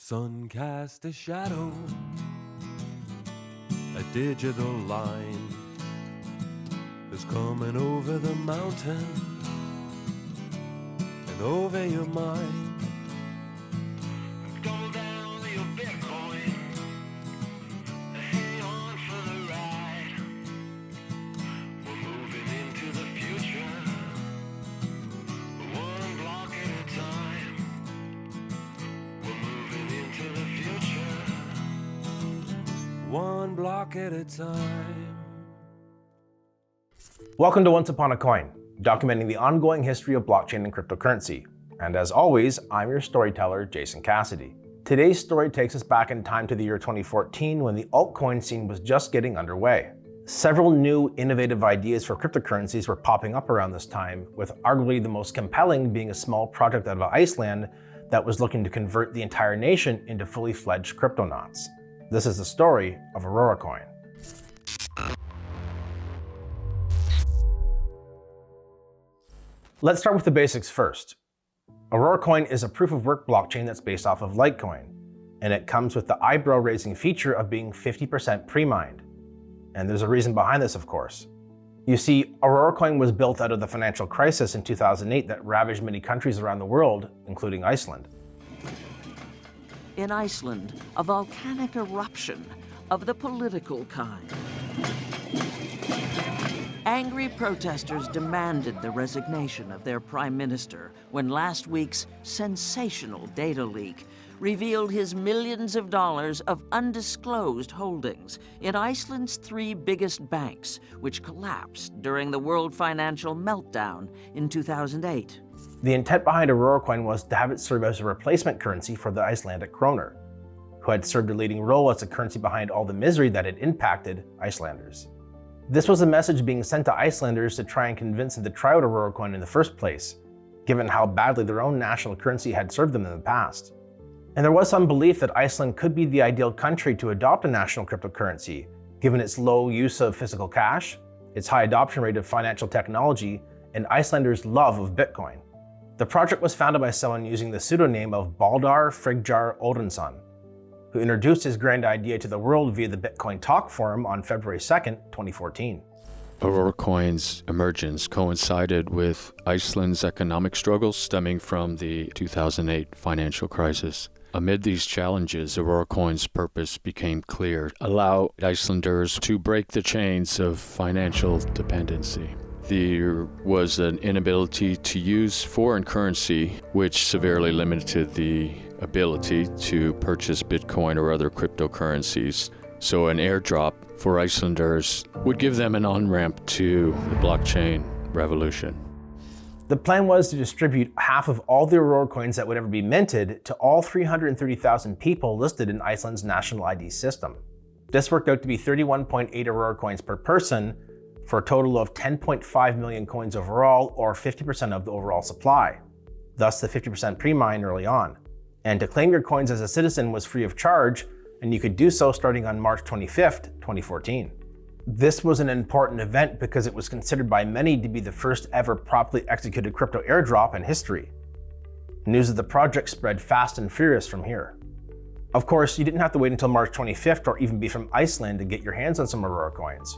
Sun cast a shadow, a digital line is coming over the mountain and over your mind. Double down your Bitcoin, hang on for the ride. We're moving into the future, one block at a time. We're moving into the future, one block at a time. Welcome to Once Upon a Coin, documenting the ongoing history of blockchain and cryptocurrency. And as always, I'm your storyteller, Jason Cassidy. Today's story takes us back in time to the year 2014 when the altcoin scene was just getting underway. Several new innovative ideas for cryptocurrencies were popping up around this time, with arguably the most compelling being a small project out of Iceland that was looking to convert the entire nation into fully fledged cryptonauts. This is the story of Auroracoin. Let's start with the basics first. Auroracoin is a proof-of-work blockchain that's based off of Litecoin, and it comes with the eyebrow-raising feature of being 50% pre-mined. And there's a reason behind this, of course. You see, Auroracoin was built out of the financial crisis in 2008 that ravaged many countries around the world, including Iceland. In Iceland, a volcanic eruption of the political kind. Angry protesters demanded the resignation of their prime minister when last week's sensational data leak revealed his millions of dollars of undisclosed holdings in Iceland's three biggest banks, which collapsed during the world financial meltdown in 2008. The intent behind Auroracoin was to have it serve as a replacement currency for the Icelandic Krona, who had served a leading role as a currency behind all the misery that had impacted Icelanders. This was a message being sent to Icelanders to try and convince them to try out Auroracoin in the first place, given how badly their own national currency had served them in the past. And there was some belief that Iceland could be the ideal country to adopt a national cryptocurrency, given its low use of physical cash, its high adoption rate of financial technology, and Icelanders' love of Bitcoin. The project was founded by someone using the pseudonym of Baldur Friggjar Odinsson, who introduced his grand idea to the world via the Bitcoin Talk Forum on February 2nd, 2014. Auroracoin's emergence coincided with Iceland's economic struggles stemming from the 2008 financial crisis. Amid these challenges, Auroracoin's purpose became clear: allow Icelanders to break the chains of financial dependency. There was an inability to use foreign currency, which severely limited the ability to purchase Bitcoin or other cryptocurrencies. So an airdrop for Icelanders would give them an on-ramp to the blockchain revolution. The plan was to distribute half of all the Auroracoins that would ever be minted to all 330,000 people listed in Iceland's national ID system. This worked out to be 31.8 Auroracoins per person, for a total of 10.5 million coins overall, or 50% of the overall supply, thus the 50% pre-mine early on. And to claim your coins as a citizen was free of charge, and you could do so starting on March 25th, 2014. This was an important event because it was considered by many to be the first ever properly executed crypto airdrop in history. News of the project spread fast and furious from here. Of course, you didn't have to wait until March 25th or even be from Iceland to get your hands on some Auroracoins.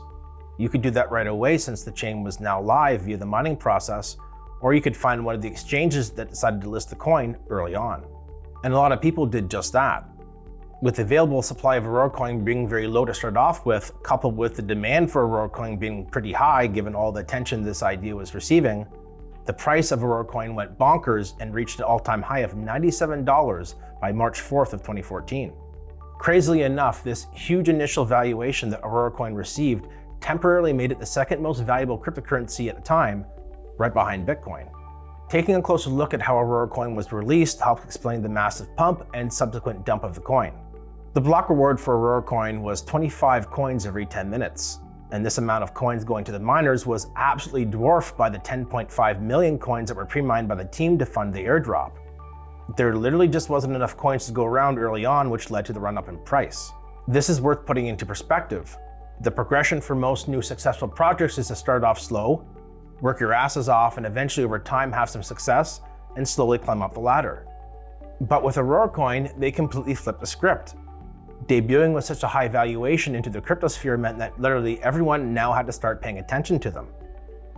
You could do that right away since the chain was now live via the mining process, or you could find one of the exchanges that decided to list the coin early on. And a lot of people did just that. With the available supply of Auroracoin being very low to start off with, coupled with the demand for Auroracoin being pretty high given all the attention this idea was receiving, the price of Auroracoin went bonkers and reached an all-time high of $97 by March 4th of 2014. Crazily enough, this huge initial valuation that Auroracoin received temporarily made it the second most valuable cryptocurrency at the time, right behind Bitcoin. Taking a closer look at how Auroracoin was released helped explain the massive pump and subsequent dump of the coin. The block reward for Auroracoin was 25 coins every 10 minutes, and this amount of coins going to the miners was absolutely dwarfed by the 10.5 million coins that were pre-mined by the team to fund the airdrop. There literally just wasn't enough coins to go around early on, which led to the run-up in price. This is worth putting into perspective. The progression for most new successful projects is to start off slow, work your asses off, and eventually over time have some success and slowly climb up the ladder. But with Auroracoin, they completely flipped the script. Debuting with such a high valuation into the cryptosphere meant that literally everyone now had to start paying attention to them.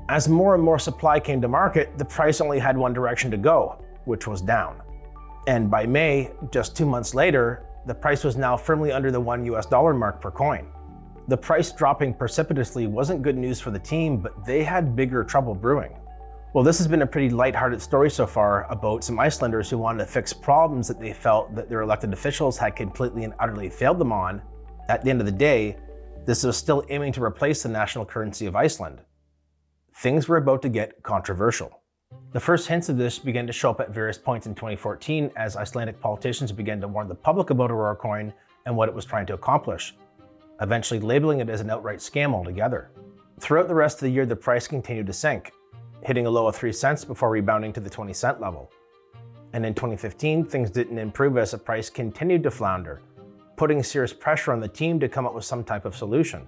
As more and more supply came to market, the price only had one direction to go, which was down. And by May, just 2 months later, the price was now firmly under the $1 mark per coin. The price dropping precipitously wasn't good news for the team, but they had bigger trouble brewing. Well, this has been a pretty lighthearted story so far about some Icelanders who wanted to fix problems that they felt that their elected officials had completely and utterly failed them on. At the end of the day, this was still aiming to replace the national currency of Iceland. Things were about to get controversial. The first hints of this began to show up at various points in 2014 as Icelandic politicians began to warn the public about Auroracoin and what it was trying to accomplish, eventually labeling it as an outright scam altogether. Throughout the rest of the year, the price continued to sink, hitting a low of 3 cents before rebounding to the 20-cent level. And in 2015, things didn't improve as the price continued to flounder, putting serious pressure on the team to come up with some type of solution.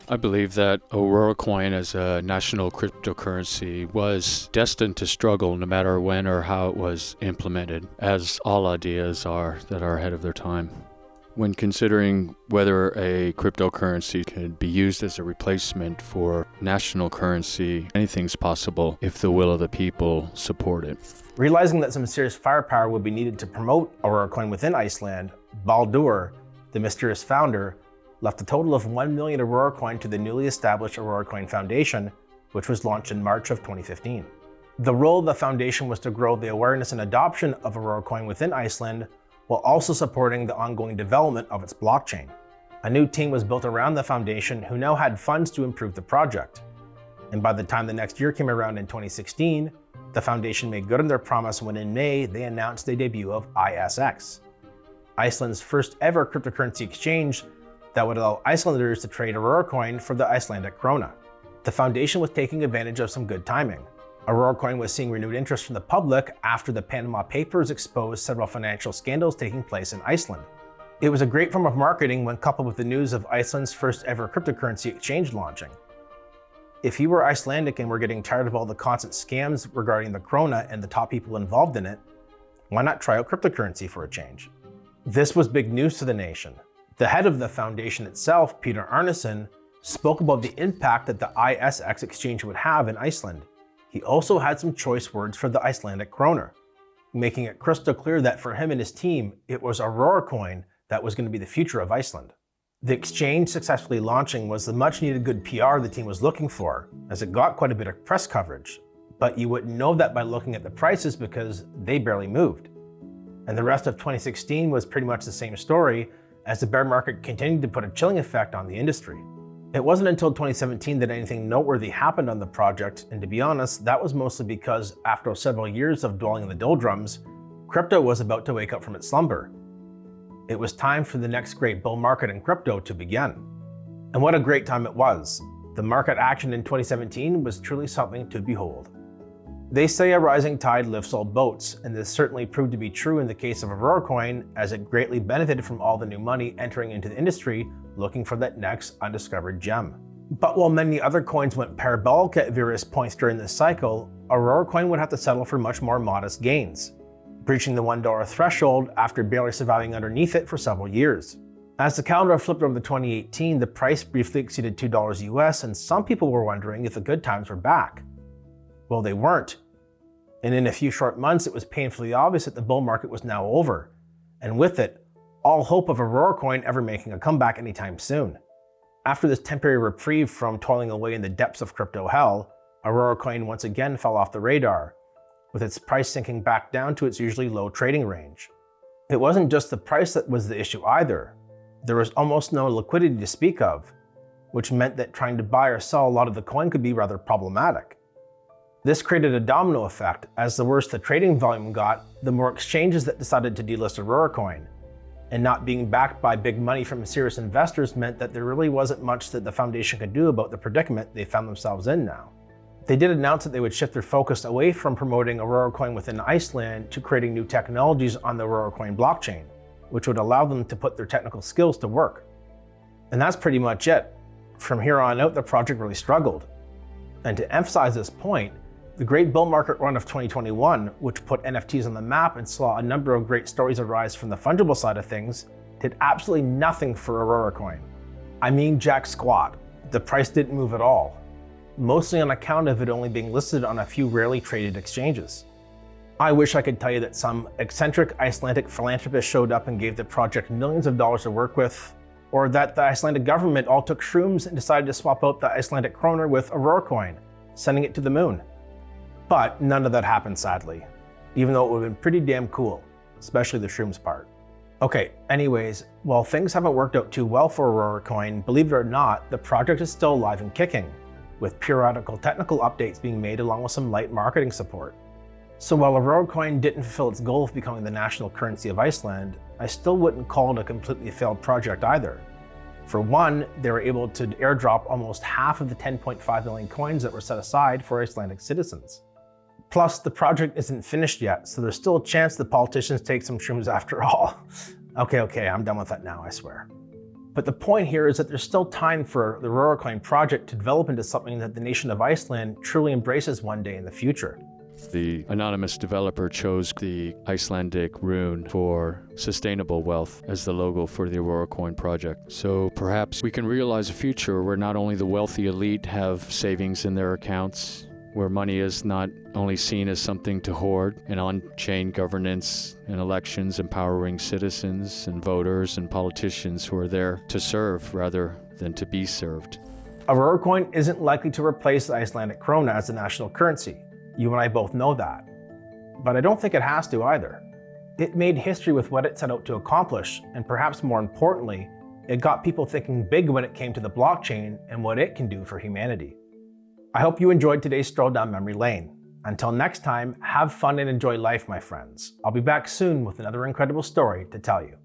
I believe that Auroracoin as a national cryptocurrency was destined to struggle no matter when or how it was implemented, as all ideas are that are ahead of their time. When considering whether a cryptocurrency could be used as a replacement for national currency, anything's possible if the will of the people support it. Realizing that some serious firepower would be needed to promote Auroracoin within Iceland, Baldur, the mysterious founder, left a total of 1 million Auroracoin to the newly established Auroracoin Foundation, which was launched in March of 2015. The role of the foundation was to grow the awareness and adoption of Auroracoin within Iceland, while also supporting the ongoing development of its blockchain. A new team was built around the foundation who now had funds to improve the project. And by the time the next year came around in 2016, the foundation made good on their promise when in May they announced the debut of ISX, Iceland's first ever cryptocurrency exchange that would allow Icelanders to trade Auroracoin for the Icelandic Krona. The foundation was taking advantage of some good timing. Auroracoin was seeing renewed interest from the public after the Panama Papers exposed several financial scandals taking place in Iceland. It was a great form of marketing when coupled with the news of Iceland's first ever cryptocurrency exchange launching. If you were Icelandic and were getting tired of all the constant scams regarding the Krona and the top people involved in it, why not try out cryptocurrency for a change? This was big news to the nation. The head of the foundation itself, Peter Arnason, spoke about the impact that the ISX exchange would have in Iceland. He also had some choice words for the Icelandic Krona, making it crystal clear that for him and his team, it was Auroracoin that was going to be the future of Iceland. The exchange successfully launching was the much needed good PR the team was looking for, as it got quite a bit of press coverage. But you wouldn't know that by looking at the prices because they barely moved. And the rest of 2016 was pretty much the same story, as the bear market continued to put a chilling effect on the industry. It wasn't until 2017 that anything noteworthy happened on the project, and to be honest, that was mostly because after several years of dwelling in the doldrums, crypto was about to wake up from its slumber. It was time for the next great bull market in crypto to begin. And what a great time it was. The market action in 2017 was truly something to behold. They say a rising tide lifts all boats, and this certainly proved to be true in the case of Auroracoin, as it greatly benefited from all the new money entering into the industry looking for that next undiscovered gem. But while many other coins went parabolic at various points during this cycle, Auroracoin would have to settle for much more modest gains, breaching the $1 threshold after barely surviving underneath it for several years. As the calendar flipped over to 2018, the price briefly exceeded $2 US, and some people were wondering if the good times were back. Well, they weren't. And in a few short months, it was painfully obvious that the bull market was now over, and with it, all hope of Auroracoin ever making a comeback anytime soon. After this temporary reprieve from toiling away in the depths of crypto hell, Auroracoin once again fell off the radar, with its price sinking back down to its usually low trading range. It wasn't just the price that was the issue either. There was almost no liquidity to speak of, which meant that trying to buy or sell a lot of the coin could be rather problematic. This created a domino effect, as the worse the trading volume got, the more exchanges that decided to delist Auroracoin. And not being backed by big money from serious investors meant that there really wasn't much that the foundation could do about the predicament they found themselves in now. They did announce that they would shift their focus away from promoting Auroracoin within Iceland to creating new technologies on the Auroracoin blockchain, which would allow them to put their technical skills to work. And that's pretty much it. From here on out, the project really struggled. And to emphasize this point, The great bull market run of 2021, which put NFTs on the map and saw a number of great stories arise from the fungible side of things, did absolutely nothing for Auroracoin. I mean jack squat. The price didn't move at all, mostly on account of it only being listed on a few rarely traded exchanges. I wish I could tell you that some eccentric Icelandic philanthropist showed up and gave the project millions of dollars to work with, or that the Icelandic government all took shrooms and decided to swap out the Icelandic Krona with Auroracoin, sending it to the moon. But none of that happened, sadly, even though it would have been pretty damn cool, especially the shrooms part. Okay, anyways, while things haven't worked out too well for Auroracoin, believe it or not, the project is still alive and kicking, with periodical technical updates being made along with some light marketing support. So while Auroracoin didn't fulfill its goal of becoming the national currency of Iceland, I still wouldn't call it a completely failed project either. For one, they were able to airdrop almost half of the 10.5 million coins that were set aside for Icelandic citizens. Plus, the project isn't finished yet, so there's still a chance the politicians take some shrooms after all. Okay, I'm done with that now, I swear. But the point here is that there's still time for the Auroracoin project to develop into something that the nation of Iceland truly embraces one day in the future. The anonymous developer chose the Icelandic rune for sustainable wealth as the logo for the Auroracoin project. So perhaps we can realize a future where not only the wealthy elite have savings in their accounts, where money is not only seen as something to hoard, and on-chain governance and elections empowering citizens and voters and politicians who are there to serve rather than to be served. Auroracoin isn't likely to replace the Icelandic Krona as the national currency. You and I both know that. But I don't think it has to either. It made history with what it set out to accomplish, and perhaps more importantly, it got people thinking big when it came to the blockchain and what it can do for humanity. I hope you enjoyed today's stroll down memory lane. Until next time, have fun and enjoy life, my friends. I'll be back soon with another incredible story to tell you.